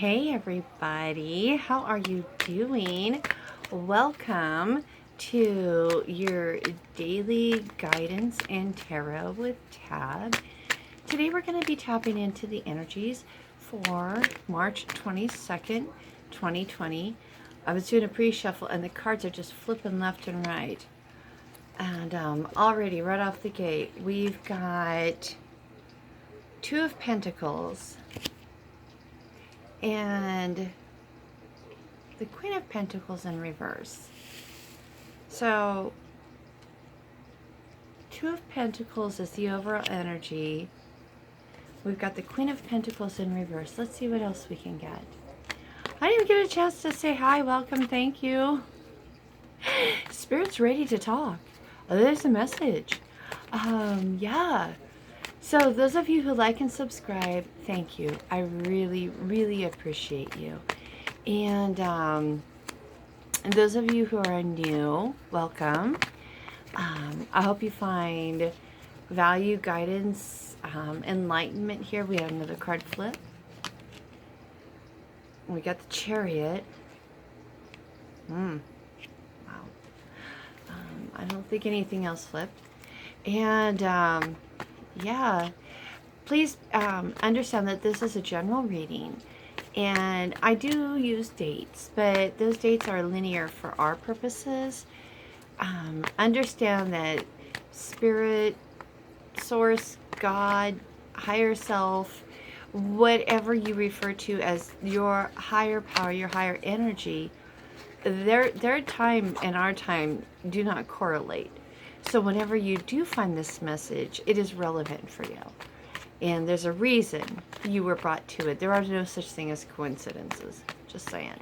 Hey everybody, how are you doing? Welcome to your daily guidance and tarot with Tab. Today we're going to be tapping into the energies for March 22nd, 2020. I was doing a pre-shuffle and the cards are just flipping left and right. And already right off the gate, we've got Two of Pentacles and the Queen of Pentacles in reverse. So, Two of Pentacles is the overall energy. We've got the Queen of Pentacles in reverse. Let's see what else we can get. I didn't even get a chance to say hi, welcome, thank you. Spirit's ready to talk. Oh, there's a message. Yeah. So those of you who like and subscribe, thank you. I really, really appreciate you. And those of you who are new, welcome. I hope you find value, guidance, enlightenment here. We have another card flip. We got the Chariot. Wow. I don't think anything else flipped. And yeah, please understand that this is a general reading. And I do use dates, but those dates are linear for our purposes. Understand that Spirit, Source, God, Higher Self, whatever you refer to as your higher power, your higher energy, their time and our time do not correlate. So whenever you do find this message, it is relevant for you. And there's a reason you were brought to it. There are no such thing as coincidences. Just saying.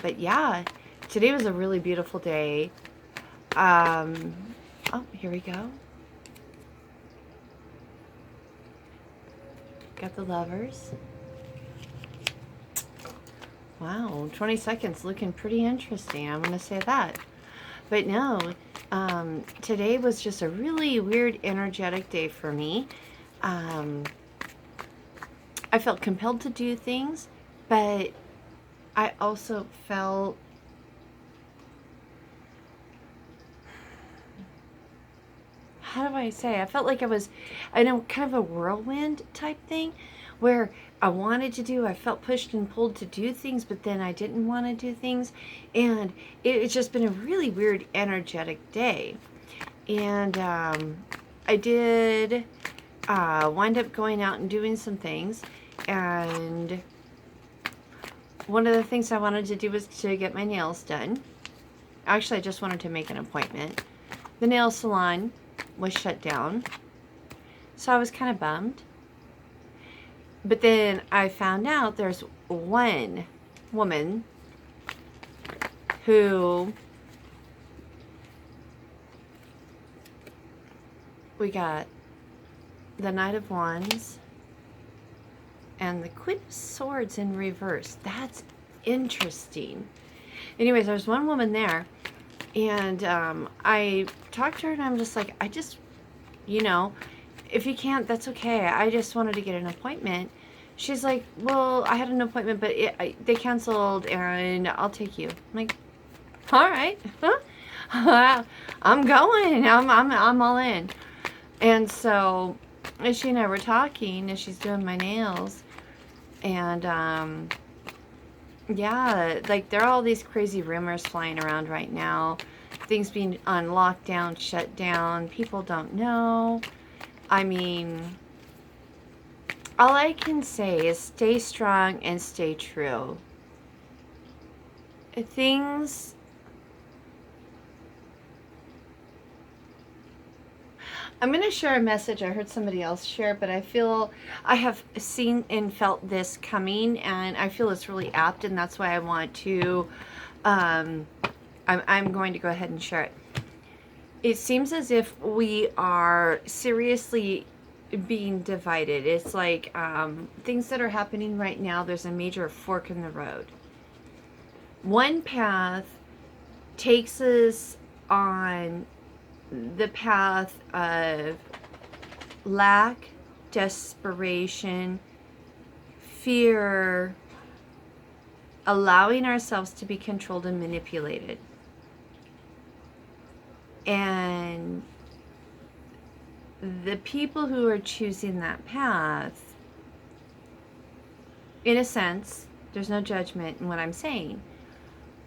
But yeah, today was a really beautiful day. Oh, here we go. Got the Lovers. Wow, 20 seconds looking pretty interesting. I'm going to say that. But no, today was just a really weird, energetic day for me. I felt compelled to do things, but I also felt how do I say? I felt like I was in a kind of a whirlwind type thing where I wanted to do, I felt pushed and pulled to do things, but then I didn't want to do things. And it's just been a really weird, energetic day. And I did wind up going out and doing some things. And one of the things I wanted to do was to get my nails done. Actually, I just wanted to make an appointment. The nail salon was shut down, so I was kind of bummed. But then I found out there's one woman who we got the Knight of Wands and the Queen of Swords in reverse. That's interesting. Anyways, there's one woman there, and I talked to her, and I'm just like, you know, if you can't, that's okay. I just wanted to get an appointment. She's like, well, I had an appointment, but they canceled, and I'll take you. I'm like, all right, I'm going. I'm all in. And so, as she and I were talking, as she's doing my nails, and yeah, like there are all these crazy rumors flying around right now. Things being on lockdown, shut down. People don't know. I mean, all I can say is stay strong and stay true. Things... I'm going to share a message. I heard somebody else share, but I feel I have seen and felt this coming, and I feel it's really apt, and that's why I want to, I'm going to go ahead and share it. It seems as if we are seriously being divided. It's like things that are happening right now, there's a major fork in the road. One path takes us on the path of lack, desperation, fear allowing ourselves to be controlled and manipulated. And the people who are choosing that path, in a sense, there's no judgment in what I'm saying,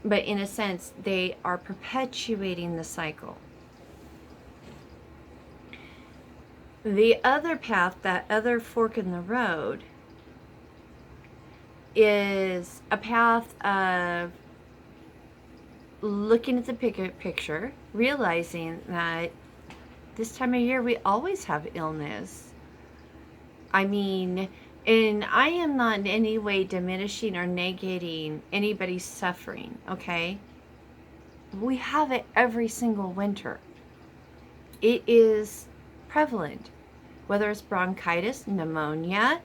but in a sense, they are perpetuating the cycle. The other path, that other fork in the road, is a path of looking at the bigger picture, realizing that this time of year we always have illness. I mean, and I am not in any way diminishing or negating anybody's suffering, okay? We have it every single winter. It is prevalent, whether it's bronchitis, pneumonia,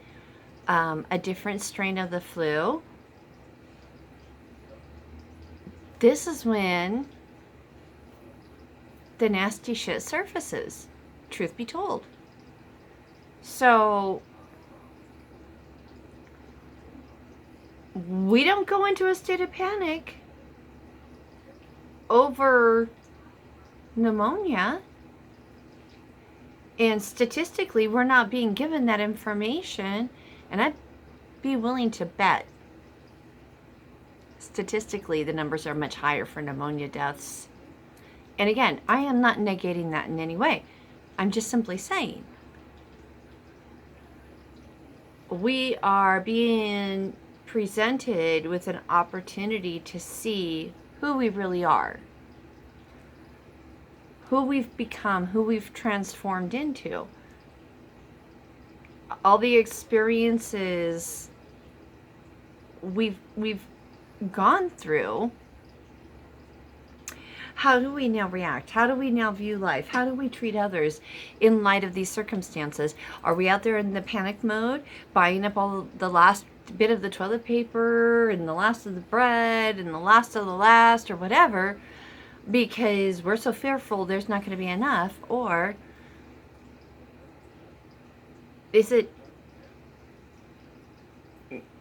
a different strain of the flu. This is when the nasty shit surfaces, truth be told. So we don't go into a state of panic over pneumonia. And statistically, we're not being given that information. And I'd be willing to bet statistically the numbers are much higher for pneumonia deaths. And again, I am not negating that in any way. I'm just simply saying we are being presented with an opportunity to see who we really are, who we've become, who we've transformed into. All the experiences we've gone through. How do we now react? How do we now view life? How do we treat others in light of these circumstances? Are we out there in the panic mode, buying up all the last bit of the toilet paper and the last of the bread and the last of the last or whatever because we're so fearful there's not going to be enough? Or is it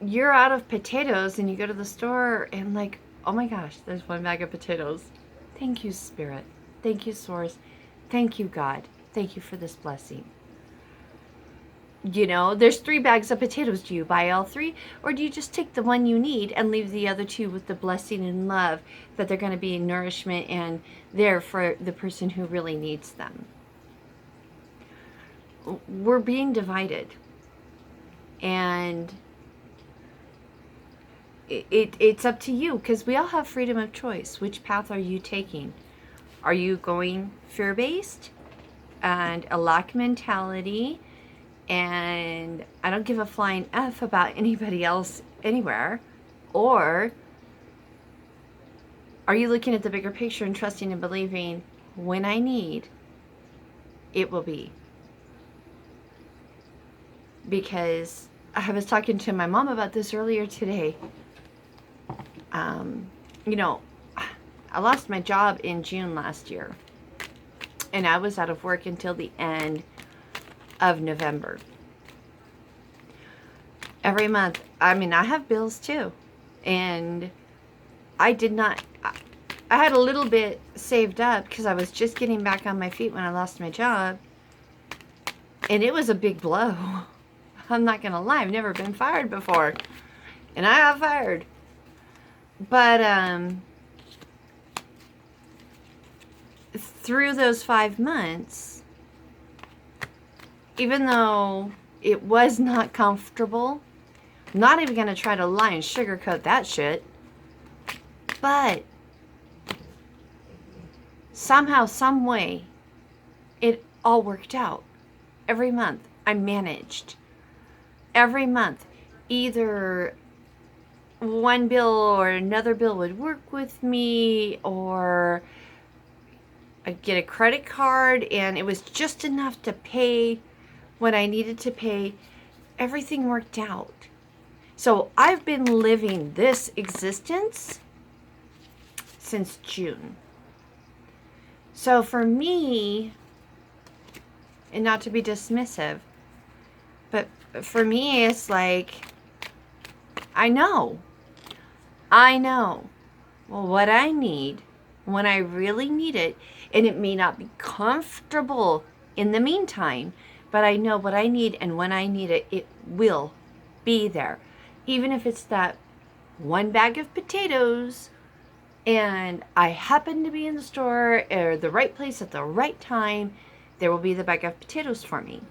you're out of potatoes and you go to the store and like, oh my gosh, there's one bag of potatoes. Thank you, Spirit. Thank you, Source. Thank you, God. Thank you for this blessing. You know, there's 3 bags of potatoes. Do you buy all 3? Or do you just take the one you need and leave the other 2 with the blessing and love that they're going to be nourishment and there for the person who really needs them? We're being divided. And it's up to you, because we all have freedom of choice. Which path are you taking? Are you going fear-based and a lack mentality and I don't give a flying F about anybody else anywhere? Or are you looking at the bigger picture and trusting and believing when I need, it will be? Because I was talking to my mom about this earlier today. You know, I lost my job in June last year, and I was out of work until the end of November. Every month, I mean, I have bills too, and I had a little bit saved up because I was just getting back on my feet when I lost my job, and it was a big blow. I'm not gonna lie, I've never been fired before, and I got fired. But through those 5 months, even though it was not comfortable, I'm not even going to try to lie and sugarcoat that shit, but somehow, some way, it all worked out. Every month, I managed. Every month, either one bill or another bill would work with me, or I'd get a credit card and it was just enough to pay what I needed to pay. Everything worked out. So I've been living this existence since June. So for me, and not to be dismissive, but for me it's like, I know. I know. Well, what I need, when I really need it, and it may not be comfortable in the meantime, but I know what I need, and when I need it, it will be there. Even if it's that one bag of potatoes, and I happen to be in the store or the right place at the right time, there will be the bag of potatoes for me.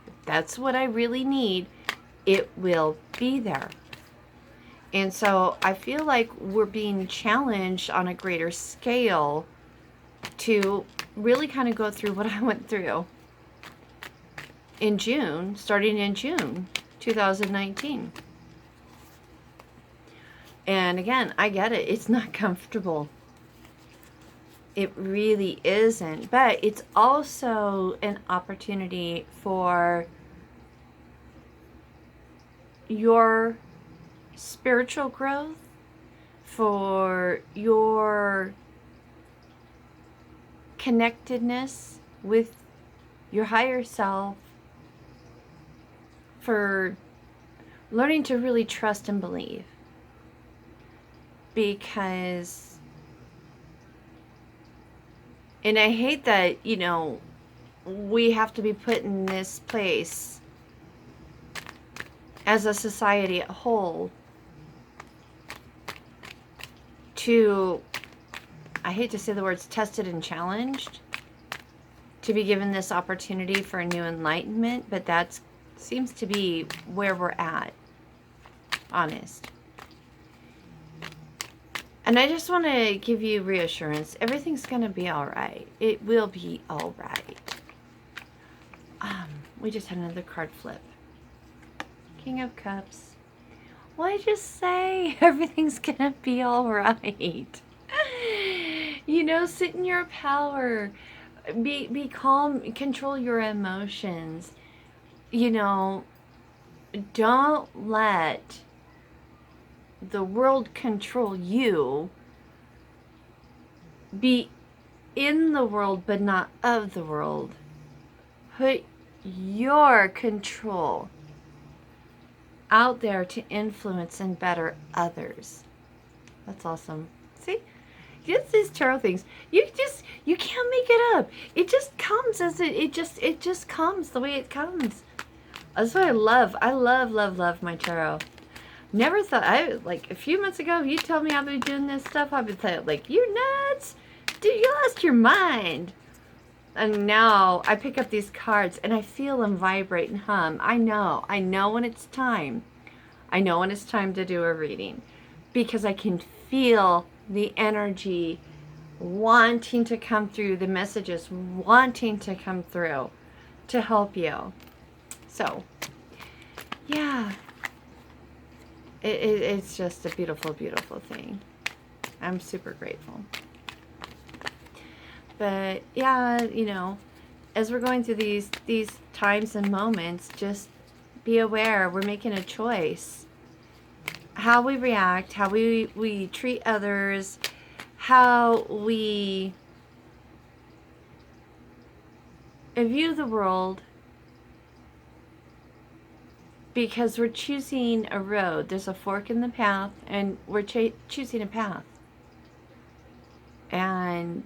If that's what I really need, it will be there. And so I feel like we're being challenged on a greater scale to really kind of go through what I went through in June, starting in June 2019. And again, I get it. It's not comfortable. It really isn't. But it's also an opportunity for your spiritual growth, for your connectedness with your higher self, for learning to really trust and believe. Because, and I hate that, you know, we have to be put in this place as a society at whole to, I hate to say the words tested and challenged, to be given this opportunity for a new enlightenment, but that seems to be where we're at, honest. And I just want to give you reassurance. Everything's going to be all right. It will be all right. We just had another card flip. King of Cups. Well, I just say everything's going to be all right. You know, sit in your power. Be calm. Control your emotions. You know, don't let the world control you. Be in the world but not of the world. Put your control out there to influence and better others. That's awesome. See, just these tarot things, you can't make it up. It just comes as it just comes the way it comes. That's what I love my tarot. Never thought, like a few months ago, if you told me I'd be doing this stuff, I'd be like, you nuts? Dude, you lost your mind. And now I pick up these cards and I feel them vibrate and hum. I know when it's time. I know when it's time to do a reading because I can feel the energy wanting to come through, the messages wanting to come through to help you. So, yeah. It's just a beautiful, beautiful thing. I'm super grateful. But yeah, you know, as we're going through these times and moments, just be aware we're making a choice. How we react, how we treat others, how we view the world. Because we're choosing a road. There's a fork in the path, and we're choosing a path. And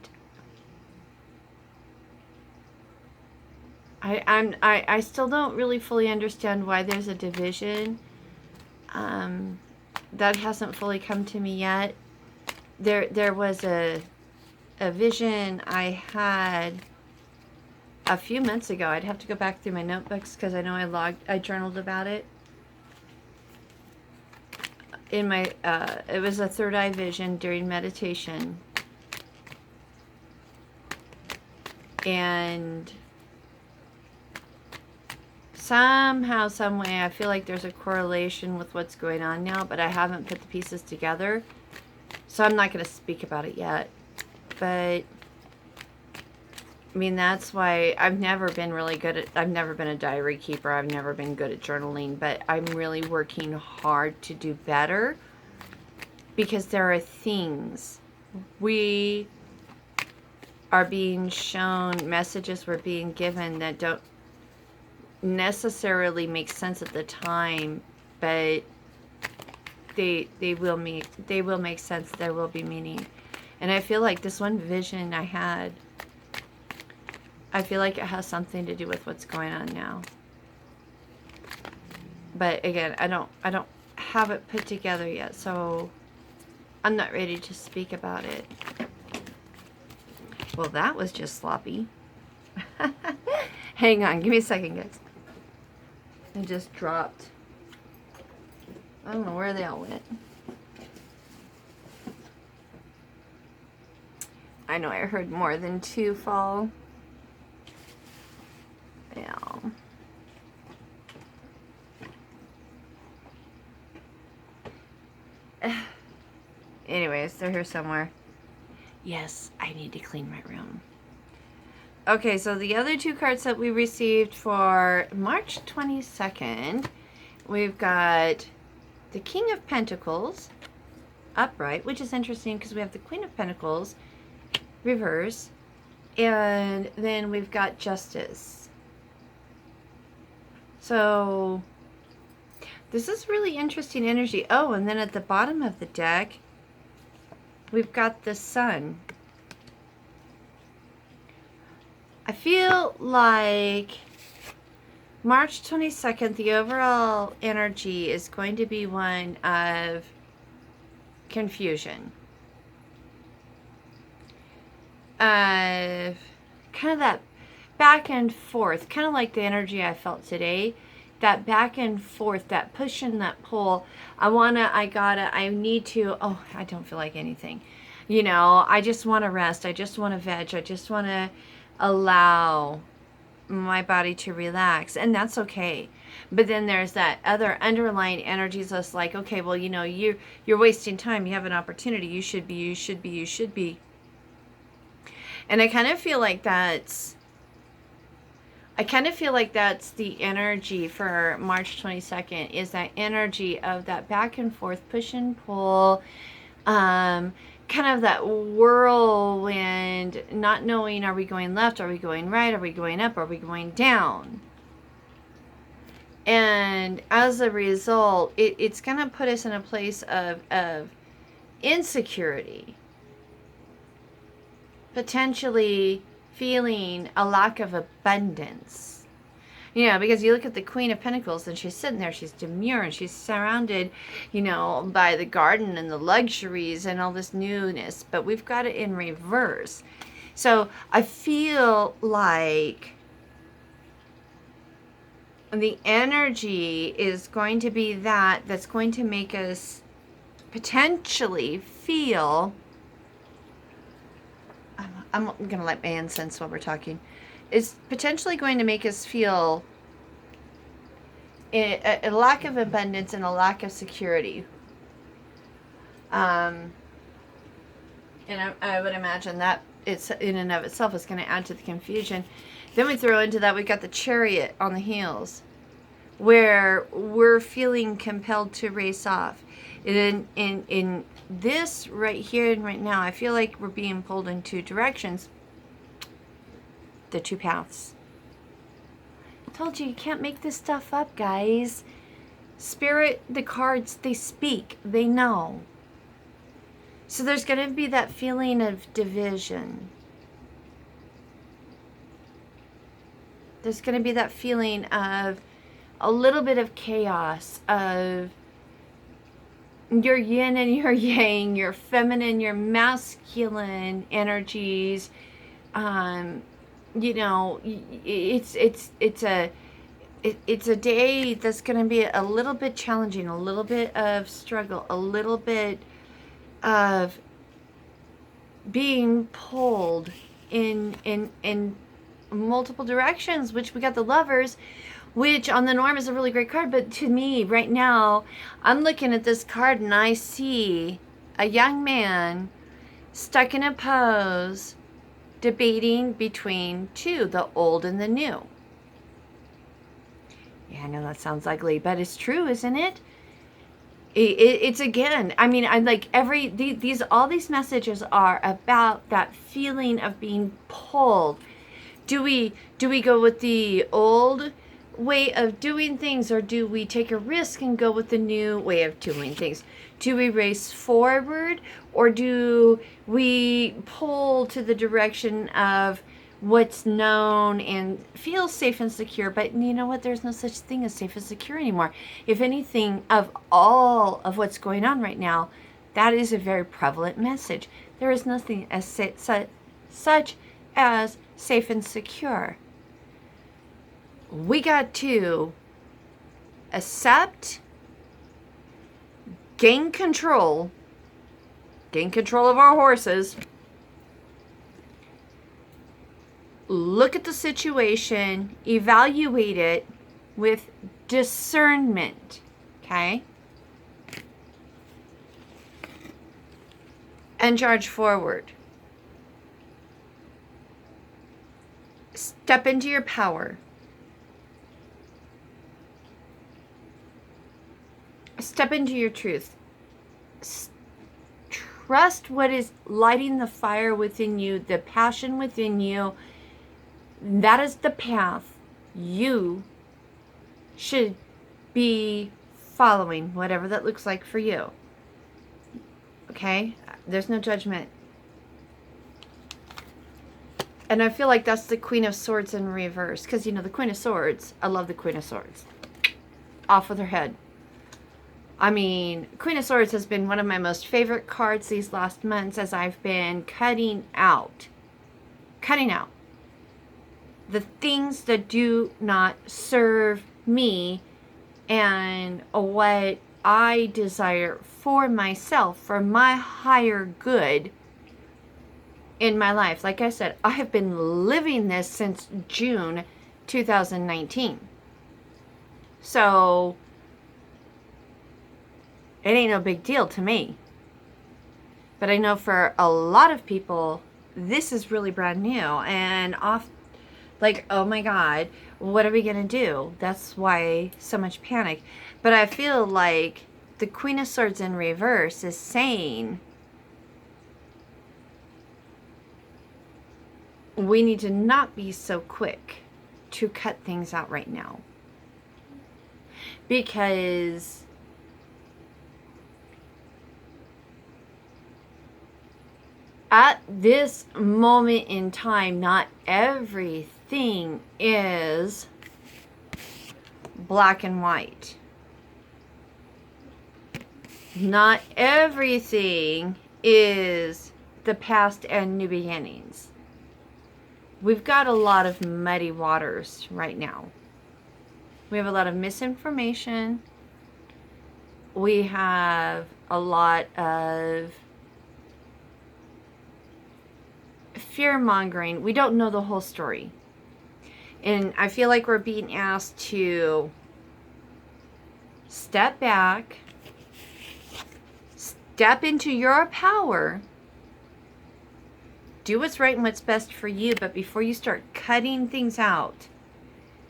I still don't really fully understand why there's a division. That hasn't fully come to me yet. There was a vision I had a few months ago. I'd have to go back through my notebooks because I know I journaled about it. In my, it was a third eye vision during meditation. And somehow, some way, I feel like there's a correlation with what's going on now, but I haven't put the pieces together. So I'm not going to speak about it yet. But I mean, that's why I've never been really good at, I've never been a diary keeper. I've never been good at journaling, but I'm really working hard to do better because there are things we are being shown, messages we're being given that don't necessarily make sense at the time, but they will make sense. There will be meaning. And I feel like this one vision I had, I feel like it has something to do with what's going on now. But again, I don't have it put together yet, so I'm not ready to speak about it. Well, that was just sloppy. Hang on, give me a second, guys. It just dropped. I don't know where they all went. I know I heard more than 2 fall. Yeah. Anyways, they're here somewhere. Yes, I need to clean my room. Okay, so the other 2 cards that we received for March 22nd, we've got the King of Pentacles upright, which is interesting because we have the Queen of Pentacles reverse, and then we've got Justice. So this is really interesting energy. Oh, and then at the bottom of the deck, we've got the Sun. I feel like March 22nd, the overall energy is going to be one of confusion. Kind of that back and forth, kind of like the energy I felt today. That back and forth, that push and that pull. I need to, oh, I don't feel like anything. You know, I just want to rest. I just want to veg. I just want to allow my body to relax, and that's okay. But then there's that other underlying energies that's like, okay, well, you know, you're wasting time. You have an opportunity. You should be. And I kind of feel like that's the energy for March 22nd, is that energy of that back and forth, push and pull, kind of that whirlwind, not knowing, are we going left, are we going right, are we going up, are we going down? And as a result, it's going to put us in a place of insecurity, potentially feeling a lack of abundance. You know, because you look at the Queen of Pentacles and she's sitting there, she's demure and she's surrounded, you know, by the garden and the luxuries and all this newness, but we've got it in reverse. So I feel like the energy is going to be that's going to make us potentially feel, I'm going to light my incense while we're talking, is potentially going to make us feel a lack of abundance and a lack of security. And I would imagine that it's in and of itself is going to add to the confusion. Then we throw into that, we've got the Chariot on the heels, where we're feeling compelled to race off. In this right here and right now, I feel like we're being pulled in 2 directions. The 2 paths. I told you can't make this stuff up, guys. Spirit, the cards, they speak. They know. So there's going to be that feeling of division. There's going to be that feeling of a little bit of chaos, of your yin and your yang, your feminine, your masculine energies. You know, it's a day that's going to be a little bit challenging, a little bit of struggle, a little bit of being pulled in multiple directions, which we got the Lovers, which on the norm is a really great card. But to me right now, I'm looking at this card and I see a young man stuck in a pose, debating between 2, the old and the new. Yeah, I know that sounds ugly, but it's true, isn't it? It's again, I mean, I'm like all these messages are about that feeling of being pulled. Do we go with the old way of doing things, or do we take a risk and go with the new way of doing things? Do we race forward, or do we pull to the direction of what's known and feels safe and secure? But you know what? There's no such thing as safe and secure anymore. If anything, of all of what's going on right now, that is a very prevalent message. There is nothing as such as safe and secure. We got to accept, gain control of our horses, look at the situation, evaluate it with discernment, okay? And charge forward. Step into your power. Step into your truth. Trust what is lighting the fire within you, the passion within you. That is the path you should be following, whatever that looks like for you. Okay? There's no judgment. And I feel like that's the Queen of Swords in reverse. Because, you know, the Queen of Swords, I love the Queen of Swords. Off with her head. I mean, Queen of Swords has been one of my most favorite cards these last months as I've been cutting out the things that do not serve me and what I desire for myself, for my higher good in my life. Like I said, I have been living this since June 2019. So it ain't no big deal to me. But I know for a lot of people, this is really brand new and off, like, oh my God, what are we going to do? That's why so much panic. But I feel like the Queen of Swords in reverse is saying we need to not be so quick to cut things out right now. Because at this moment in time, not everything is black and white. Not everything is the past and new beginnings. We've got a lot of muddy waters right now. We have a lot of misinformation. We have a lot of fear-mongering. We don't know the whole story. And I feel like we're being asked to step back, step into your power, do what's right and what's best for you, but before you start cutting things out,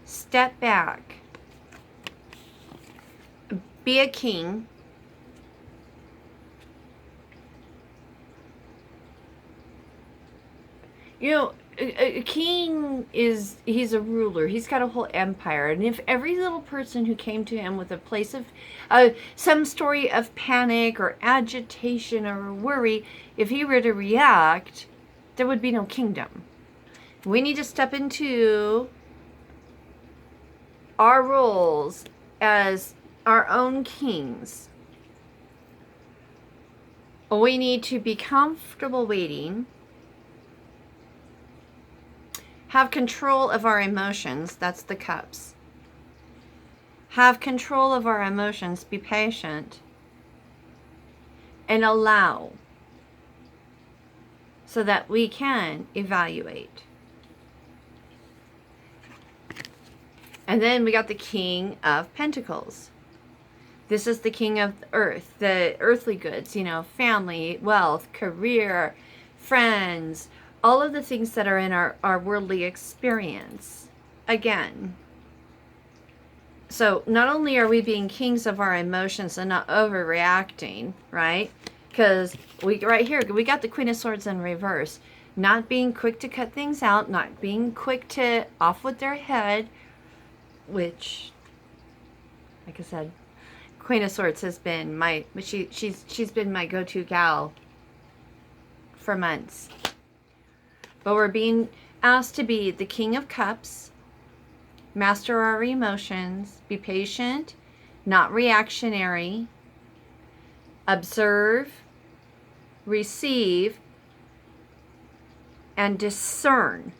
step back. Be a king. You know, a king he's a ruler. He's got a whole empire. And if every little person who came to him with a place of some story of panic or agitation or worry, if he were to react, there would be no kingdom. We need to step into our roles as our own kings. We need to be comfortable waiting. Have control of our emotions. That's the cups. Have control of our emotions. Be patient. And allow. So that we can evaluate. And then we got the King of Pentacles. This is the king of the earth, the earthly goods, you know, family, wealth, career, friends, all of the things that are in our worldly experience. Again, so not only are we being kings of our emotions and not overreacting, right? Because right here, we got the Queen of Swords in reverse. Not being quick to cut things out, not being quick to off with their head, which, like I said, Queen of Swords has been she's been my go-to gal for months. But we're being asked to be the King of Cups, master our emotions, be patient, not reactionary, observe, receive, and discern.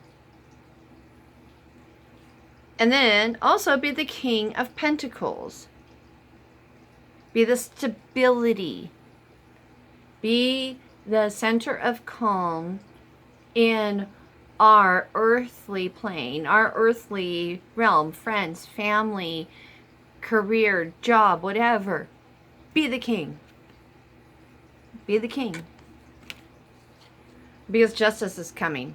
And then also be the King of Pentacles. Be the stability. Be the center of calm in our earthly plane, our earthly realm, friends, family, career, job, whatever. Be the king. Be the king. Because justice is coming.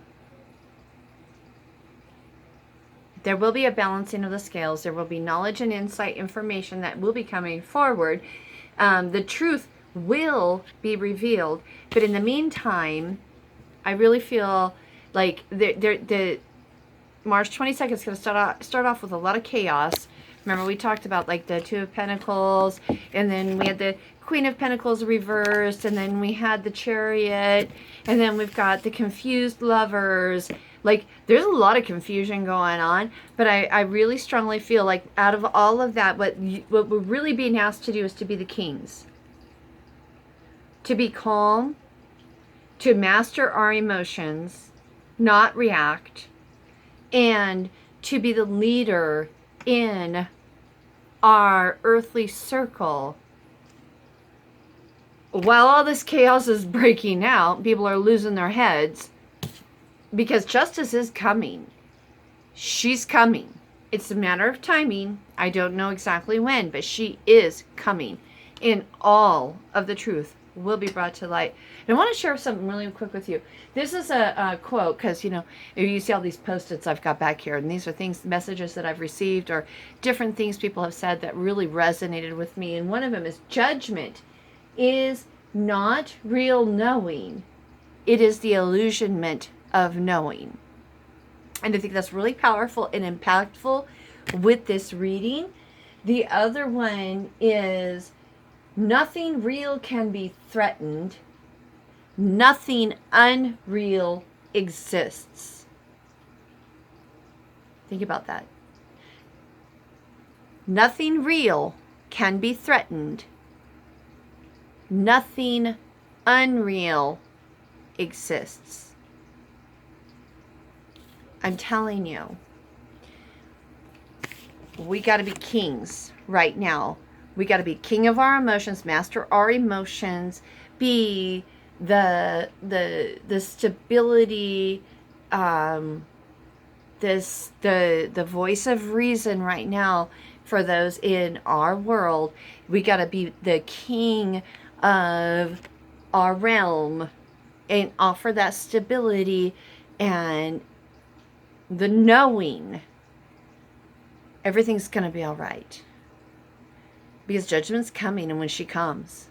There will be a balancing of the scales. There will be knowledge and insight information that will be coming forward. The truth will be revealed. But in the meantime, I really feel like the March 22nd is going to start off with a lot of chaos. Remember, we talked about like the Two of Pentacles, and then we had the Queen of Pentacles reversed, and then we had the Chariot, and then we've got the confused lovers. Like, there's a lot of confusion going on, but I really strongly feel like out of all of that, what we're really being asked to do is to be the kings. To be calm, to master our emotions, not react, and to be the leader in our earthly circle. While all this chaos is breaking out, people are losing their heads because justice is coming. She's coming. It's a matter of timing. I don't know exactly when, but she is coming. And all of the truth will be brought to light. And I want to share something really quick with you. This is a quote, because, you know, you see all these post-its I've got back here, and these are things, messages that I've received, or different things people have said that really resonated with me. And one of them is, judgment is not real knowing. It is the illusionment of knowing. And I think that's really powerful and impactful with this reading. The other one is, nothing real can be threatened. Nothing unreal exists. Think about that. Nothing real can be threatened. Nothing unreal exists. I'm telling you, we got to be kings right now. We got to be king of our emotions, master our emotions, be the stability, the voice of reason right now for those in our world. We got to be the king of our realm and offer that stability and the knowing everything's going to be all right. Because judgment's coming, and when she comes,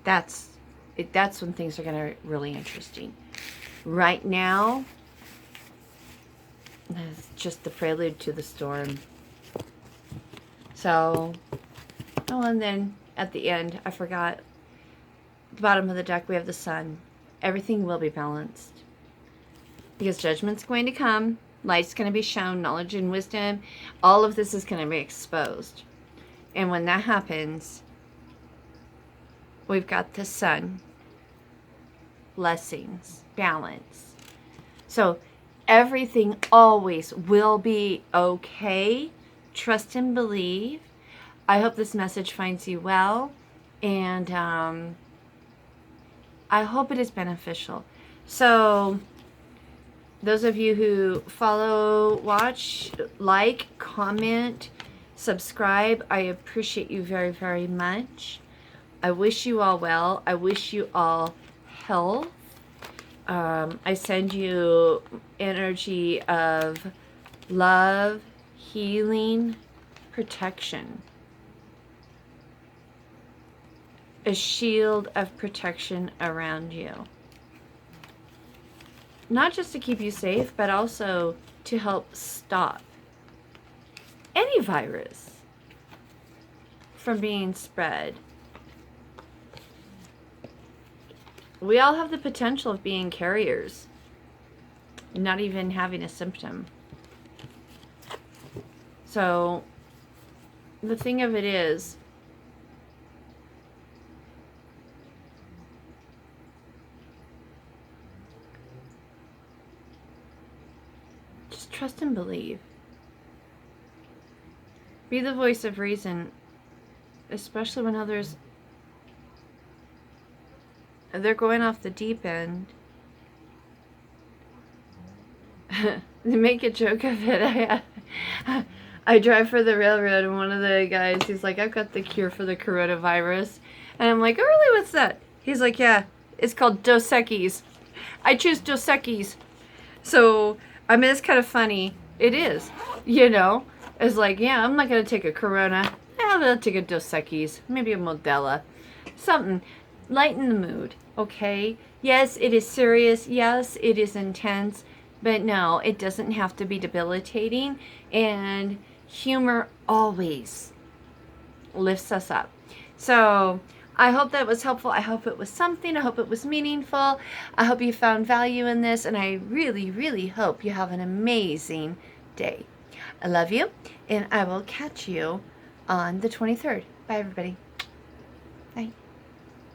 that's when things are going to get really interesting. Right now, it's just the prelude to the storm. So, oh, and then at the end, I forgot, at the bottom of the deck, we have the sun. Everything will be balanced. Because judgment's going to come. Light's going to be shown, knowledge and wisdom. All of this is going to be exposed. And when that happens, we've got the sun. Blessings. Balance. So everything always will be okay. Trust and believe. I hope this message finds you well. And I hope it is beneficial. So those of you who follow, watch, like, comment, subscribe, I appreciate you very, very much. I wish you all well. I wish you all health. I send you energy of love, healing, protection. A shield of protection around you. Not just to keep you safe, but also to help stop any virus from being spread. We all have the potential of being carriers, not even having a symptom. So the thing of it is, just trust and believe. Be the voice of reason, especially when others, they're going off the deep end. They make a joke of it. I drive for the railroad, and one of the guys, he's like, I've got the cure for the coronavirus. And I'm like, oh, really? What's that? He's like, yeah, it's called Dos Equis. I choose Dos Equis. So, I mean, it's kind of funny. It is, you know. It's like, yeah, I'm not going to take a Corona. I'll take a Dos Equis. Maybe a Modelo. Something. Lighten the mood, okay? Yes, it is serious. Yes, it is intense. But no, it doesn't have to be debilitating. And humor always lifts us up. So I hope that was helpful. I hope it was something. I hope it was meaningful. I hope you found value in this. And I really, really hope you have an amazing day. I love you. And I will catch you on the 23rd. Bye, everybody. Bye.